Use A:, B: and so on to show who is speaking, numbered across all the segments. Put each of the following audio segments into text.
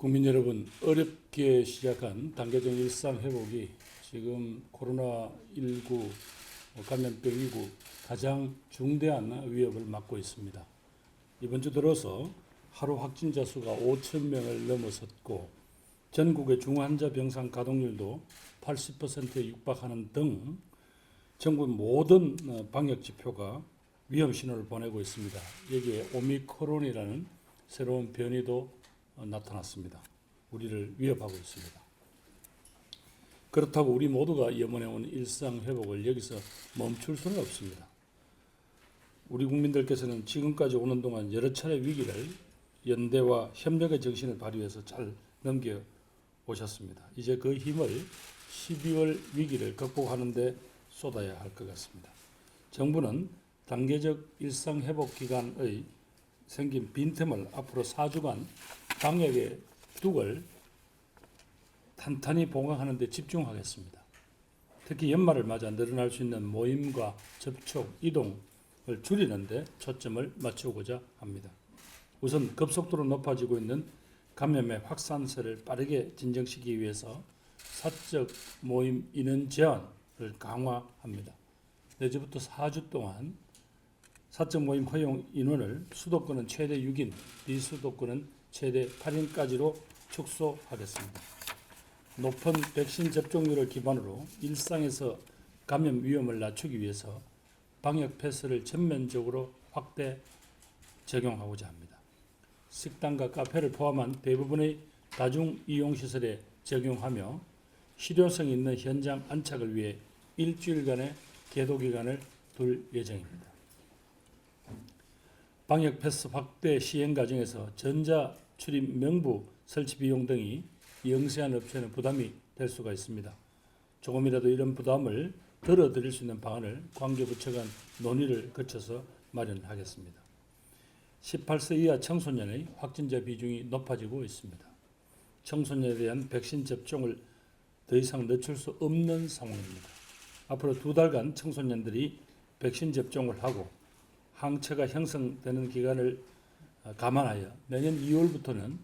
A: 국민 여러분, 어렵게 시작한 단계적 일상 회복이 지금 코로나19 감염병 이후 가장 중대한 위협을 맞고 있습니다. 이번 주 들어서 하루 확진자 수가 5천 명을 넘어섰고 전국의 중환자 병상 가동률도 80%에 육박하는 등 전국 모든 방역 지표가 위험 신호를 보내고 있습니다. 여기에 오미크론이라는 새로운 변이도 나타났습니다. 우리를 위협하고 있습니다. 그렇다고 우리 모두가 염원해온 일상 회복을 여기서 멈출 수는 없습니다. 우리 국민들께서는 지금까지 오는 동안 여러 차례 위기를 연대와 협력의 정신을 발휘해서 잘 넘겨오셨습니다. 이제 그 힘을 12월 위기를 극복하는 데 쏟아야 할 것 같습니다. 정부는 단계적 일상 회복 기간의 생긴 빈틈을 앞으로 4주간 방역의 둑을 탄탄히 보강하는 데 집중하겠습니다. 특히 연말을 맞아 늘어날 수 있는 모임과 접촉, 이동을 줄이는 데 초점을 맞추고자 합니다. 우선 급속도로 높아지고 있는 감염의 확산세를 빠르게 진정시키기 위해서 사적 모임 인원 제한을 강화합니다. 내일부터 4주 동안 사적 모임 허용 인원을 수도권은 최대 6인, 비수도권은 최대 8인까지로 축소하겠습니다. 높은 백신 접종률을 기반으로 일상에서 감염 위험을 낮추기 위해서 방역 패스를 전면적으로 확대 적용하고자 합니다. 식당과 카페를 포함한 대부분의 다중 이용시설에 적용하며 실효성 있는 현장 안착을 위해 일주일간의 계도 기간을 둘 예정입니다. 방역 패스 확대 시행 과정에서 전자 출입 명부 설치 비용 등이 영세한 업체는 부담이 될 수가 있습니다. 조금이라도 이런 부담을 덜어드릴 수 있는 방안을 관계부처 간 논의를 거쳐서 마련하겠습니다. 18세 이하 청소년의 확진자 비중이 높아지고 있습니다. 청소년에 대한 백신 접종을 더 이상 늦출 수 없는 상황입니다. 앞으로 2달간 청소년들이 백신 접종을 하고 항체가 형성되는 기간을 감안하여 내년 2월부터는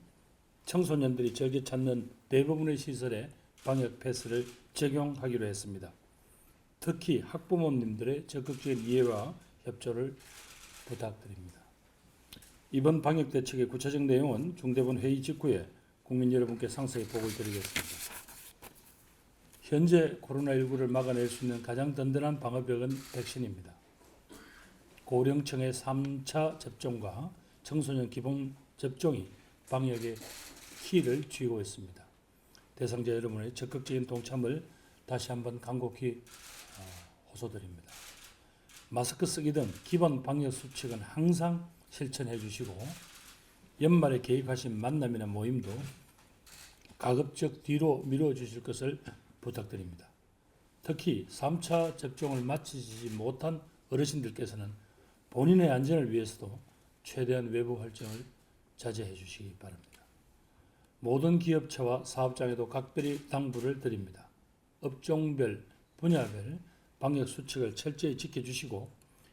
A: 청소년들이 즐겨 찾는 대부분의 시설에 방역 패스를 적용하기로 했습니다. 특히 학부모님들의 적극적인 이해와 협조를 부탁드립니다. 이번 방역 대책의 구체적 내용은 중대본 회의 직후에 국민 여러분께 상세히 보고를 드리겠습니다. 현재 코로나19를 막아낼 수 있는 가장 든든한 방어벽은 백신입니다. 고령층의 3차 접종과 청소년 기본 접종이 방역의 키를 쥐고 있습니다. 대상자 여러분의 적극적인 동참을 다시 한번 간곡히 호소드립니다. 마스크 쓰기 등 기본 방역 수칙은 항상 실천해 주시고 연말에 계획하신 만남이나 모임도 가급적 뒤로 미뤄 주실 것을 부탁드립니다. 특히 3차 접종을 마치지 못한 어르신들께서는 본인의 안전을 위해서도 최대한 외부 활동을 자제해 주시기 바랍니다. 모든 기업체와 사업장에도 각별히 당부를 드립니다. 업종별, 분야별 방역 수칙을 철저히 지켜주시고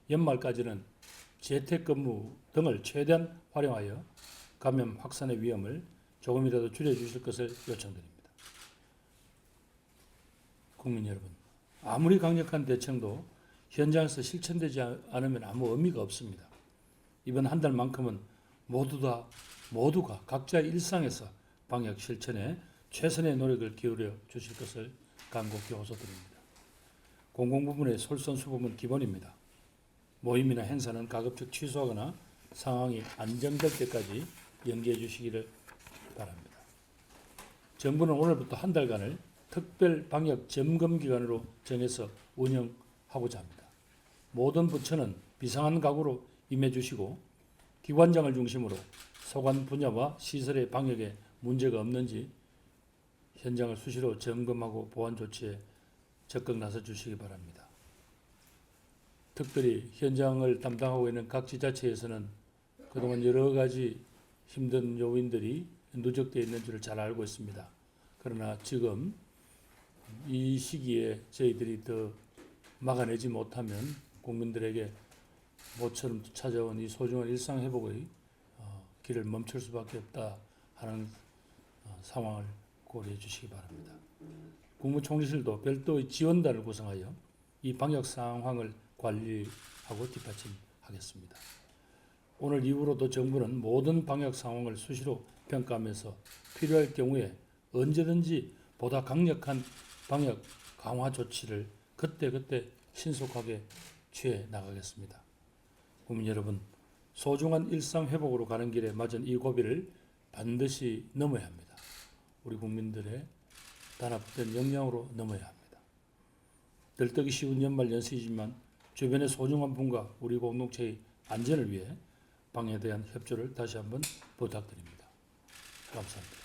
A: 연말까지는 재택근무 등을 최대한 활용하여 감염 확산의 위험을 조금이라도 줄여주실 것을 요청드립니다. 국민 여러분, 아무리 강력한 대책도 현장에서 실천되지 않으면 아무 의미가 없습니다. 이번 한 달만큼은 모두가 각자의 일상에서 방역 실천에 최선의 노력을 기울여 주실 것을 간곡히 호소드립니다. 공공부문의 솔선수범은 기본입니다. 모임이나 행사는 가급적 취소하거나 상황이 안정될 때까지 연기해 주시기를 바랍니다. 정부는 오늘부터 한 달간을 특별 방역 점검 기간으로 정해서 운영하고자 합니다. 모든 부처는 비상한 각오로 임해 주시고 기관장을 중심으로 소관 분야와 시설의 방역에 문제가 없는지 현장을 수시로 점검하고 보완 조치에 적극 나서 주시기 바랍니다. 특별히 현장을 담당하고 있는 각 지자체에서는 그동안 여러 가지 힘든 요인들이 누적되어 있는 줄을 잘 알고 있습니다. 그러나 지금 이 시기에 저희들이 더 막아내지 못하면 국민들에게 모처럼 찾아온 이 소중한 일상 회복의 길을 멈출 수밖에 없다 하는 상황을 고려해 주시기 바랍니다. 국무총리실도 별도의 지원단을 구성하여 이 방역 상황을 관리하고 뒷받침하겠습니다. 오늘 이후로도 정부는 모든 방역 상황을 수시로 평가하면서 필요할 경우에 언제든지 보다 강력한 방역 강화 조치를 그때그때 신속하게 취해 나가겠습니다. 국민 여러분, 소중한 일상 회복으로 가는 길에 맞은 이 고비를 반드시 넘어야 합니다. 우리 국민들의 단합된 역량으로 넘어야 합니다. 들뜨기 쉬운 연말 연시이지만 주변의 소중한 분과 우리 공동체의 안전을 위해 방역에 대한 협조를 다시 한번 부탁드립니다. 감사합니다.